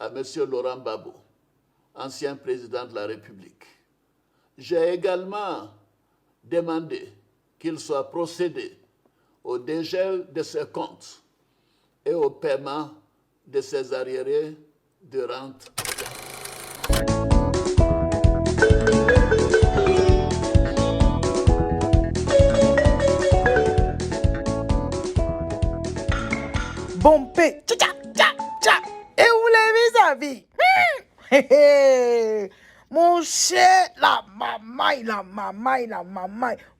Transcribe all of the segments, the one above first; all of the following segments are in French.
à M. Laurent Gbagbo, ancien président de la République. J'ai également demandé qu'il soit procédé au dégel de ses comptes et au paiement de ses arriérés de rente. Bon paix. Tcha, tcha, tcha. Et où les vis-à-vis? Mon cher, la mamaille.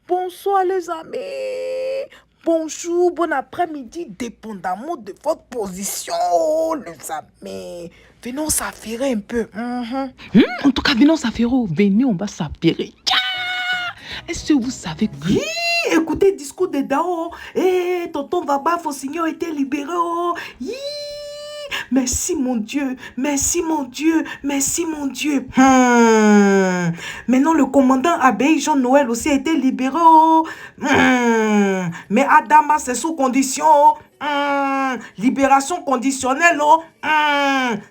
Bonsoir les amis. Bonjour, bon après-midi, dépendamment de votre position, les amis. Venons s'affairer un peu. En tout cas, venons s'affairer. Venez, on va s'affairer. Est-ce que vous savez que... Oui, écoutez le discours de Dao. Tonton Baba Fossignon était libéré. Merci mon Dieu. Maintenant le commandant Abey Jean-Noël aussi a été libéré. Mais Adama c'est sous condition. Libération conditionnelle.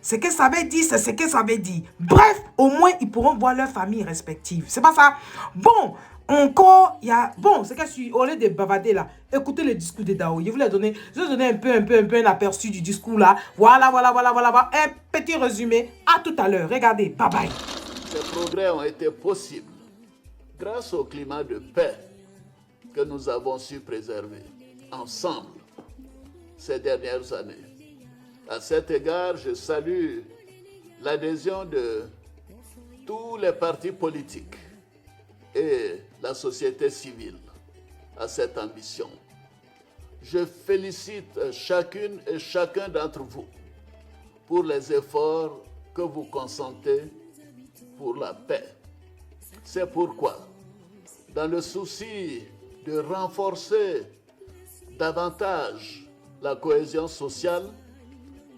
Ce que ça veut dire, c'est ce que ça veut dire. Bref, au moins ils pourront voir leurs familles respectives. C'est pas ça? Bon. Encore, il y a... Bon, c'est que je suis au lieu de bavader là. Écoutez le discours de Dao. Je vais donner un peu un aperçu du discours là. Voilà. Un petit résumé. À tout à l'heure. Regardez. Bye bye. Ces progrès ont été possibles grâce au climat de paix que nous avons su préserver ensemble ces dernières années. À cet égard, je salue l'adhésion de tous les partis politiques et la société civile à cette ambition. Je félicite chacune et chacun d'entre vous pour les efforts que vous consentez pour la paix. C'est pourquoi, dans le souci de renforcer davantage la cohésion sociale,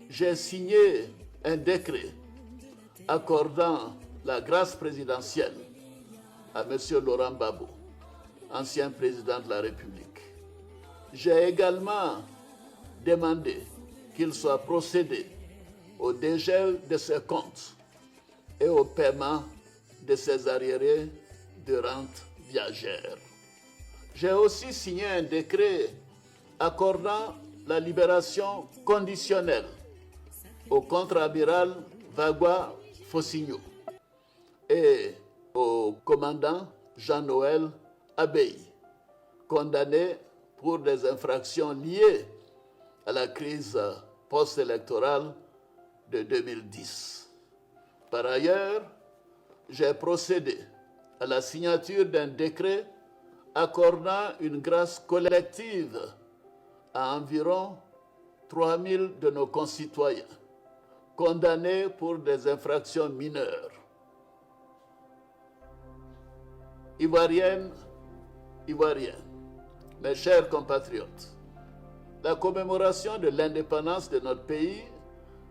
j'ai signé un décret accordant la grâce présidentielle à M. Laurent Gbagbo, ancien président de la République. J'ai également demandé qu'il soit procédé au dégel de ses comptes et au paiement de ses arriérés de rente viagère. J'ai aussi signé un décret accordant la libération conditionnelle au contre-amiral Vagua Fossigno et au commandant Jean-Noël Abey, condamné pour des infractions liées à la crise post-électorale de 2010. Par ailleurs, j'ai procédé à la signature d'un décret accordant une grâce collective à environ 3000 de nos concitoyens condamnés pour des infractions mineures. Ivoiriennes, mes chers compatriotes, la commémoration de l'indépendance de notre pays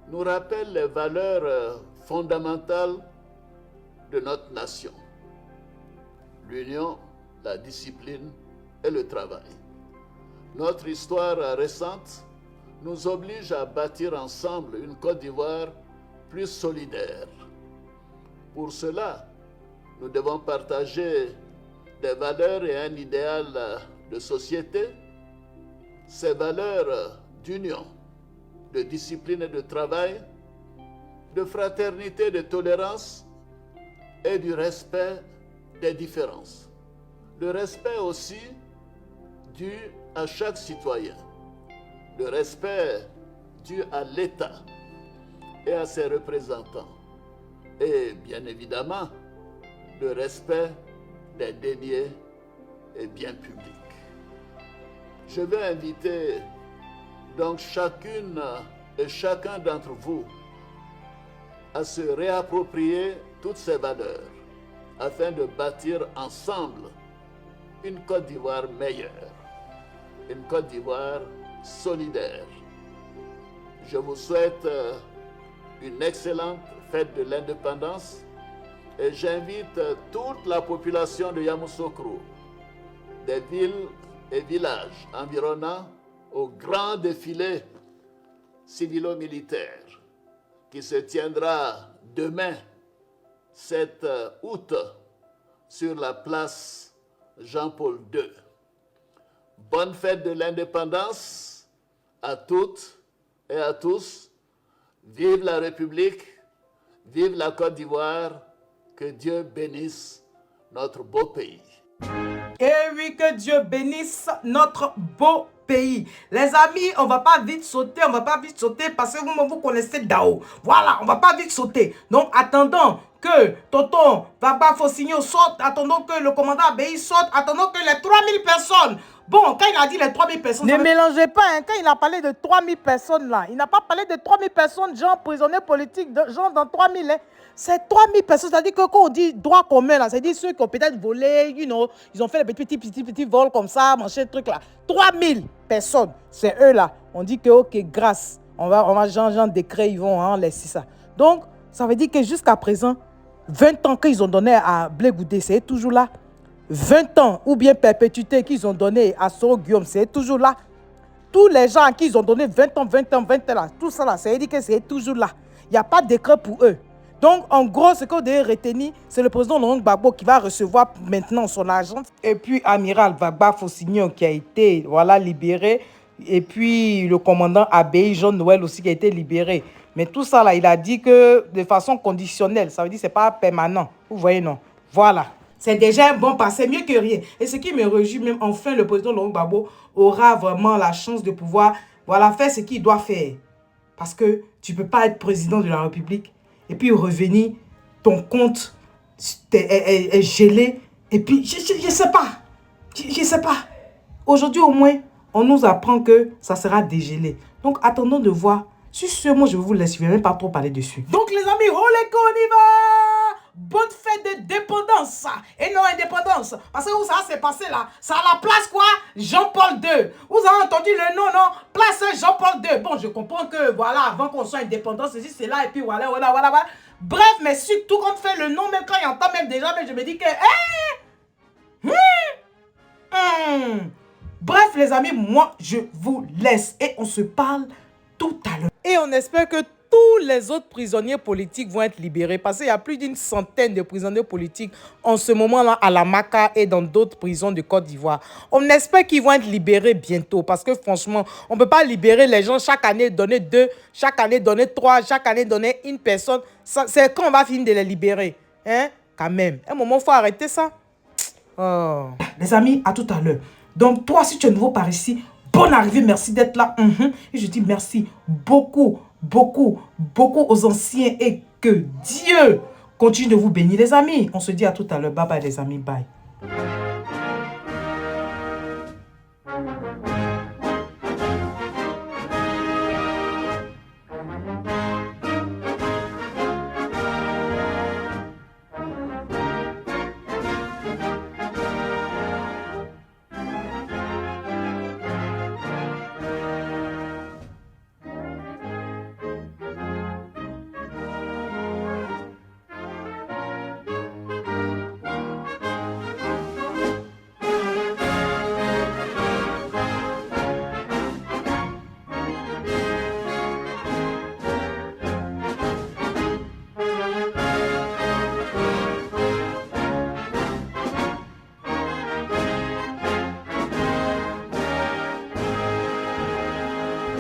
nous rappelle les valeurs fondamentales de notre nation. L'union, la discipline et le travail. Notre histoire récente nous oblige à bâtir ensemble une Côte d'Ivoire plus solidaire. Pour cela, nous devons partager des valeurs et un idéal de société, ces valeurs d'union, de discipline et de travail, de fraternité, de tolérance et du respect des différences. Le respect aussi dû à chaque citoyen, le respect dû à l'État et à ses représentants, et bien évidemment, le respect des deniers et biens publics. Je vais inviter donc chacune et chacun d'entre vous à se réapproprier toutes ces valeurs afin de bâtir ensemble une Côte d'Ivoire meilleure, une Côte d'Ivoire solidaire. Je vous souhaite une excellente fête de l'indépendance et j'invite toute la population de Yamoussoukro, des villes et villages environnants au grand défilé civilo-militaire qui se tiendra demain, 7 août, sur la place Jean-Paul II. Bonne fête de l'indépendance à toutes et à tous. Vive la République, vive la Côte d'Ivoire, que Dieu bénisse notre beau pays. Et oui, que Dieu bénisse notre beau pays. Les amis, on va pas vite sauter, parce que vous connaissez Dao. Voilà, on va pas vite sauter. Donc, attendons que Tonton Gbagba Fosigno saute, attendons que le commandant Abei saute, attendons que les 3000 personnes. Bon, quand il a dit les 3000 personnes... Ne mélangez pas, hein, quand il a parlé de 3000 personnes là, il n'a pas parlé de 3000 personnes, gens prisonniers politiques, gens dans 3000, hein. C'est 3000 personnes, c'est-à-dire que quand on dit droit commun là, c'est-à-dire ceux qui ont peut-être volé, ils ont fait les petits vols comme ça, machin, truc là. 3000 personnes, c'est eux là. On dit que, ok, grâce, on va changer de décret, ils vont laisser ça. Donc, ça veut dire que jusqu'à présent, 20 ans qu'ils ont donné à Blé Goudé, c'est toujours là. 20 ans ou bien perpétuité qu'ils ont donné à Soro Guillaume, c'est toujours là. Tous les gens à qui ils ont donné 20 ans là, tout ça là, ça veut dire que c'est toujours là. Il n'y a pas de décret pour eux. Donc, en gros, ce que vous devez retenir, c'est le président Laurent Gbagbo qui va recevoir maintenant son argent. Et puis, Amiral Gbagba Fosigno qui a été libéré. Et puis, le commandant Abei Jean-Noël aussi qui a été libéré. Mais tout ça, là, il a dit que de façon conditionnelle. Ça veut dire que ce n'est pas permanent. Vous voyez, non? Voilà. C'est déjà un bon passé, mieux que rien. Et ce qui me réjouit, même enfin, le président Laurent Gbagbo aura vraiment la chance de pouvoir faire ce qu'il doit faire. Parce que tu ne peux pas être président de la République et puis revenir, ton compte est gelé. Et puis, je ne sais pas. Je ne sais pas. Aujourd'hui, au moins, on nous apprend que ça sera dégelé. Donc, attendons de voir. Sur ce, moi, je vous laisse. Je ne vais même pas trop parler dessus. Donc, les amis, olé, on y va! Bonne fête d'indépendance. Et non, indépendance. Parce que où ça s'est passé là? C'est à la place quoi? Jean-Paul II. Vous avez entendu le nom, non? Place Jean-Paul II. Bon, je comprends que voilà, avant qu'on soit indépendant, c'est là, et puis voilà. Bref, mais surtout quand on fait le nom, même quand il entend même déjà, mais je me dis que... Bref, les amis, moi, je vous laisse. Et on se parle tout à l'heure. Et on espère que tous les autres prisonniers politiques vont être libérés parce qu'il y a plus d'une centaine de prisonniers politiques en ce moment-là à la Maka et dans d'autres prisons de Côte d'Ivoire. On espère qu'ils vont être libérés bientôt parce que franchement, on ne peut pas libérer les gens chaque année, donner 2, chaque année, donner 3, chaque année, donner une personne. C'est quand on va finir de les libérer. Hein? Quand même. À un moment, il faut arrêter ça. Oh. Les amis, à tout à l'heure. Donc, toi, si tu es nouveau par ici, bonne arrivée, merci d'être là. Et je dis merci beaucoup aux anciens et que Dieu continue de vous bénir, les amis. On se dit à tout à l'heure. Bye bye, les amis. Bye.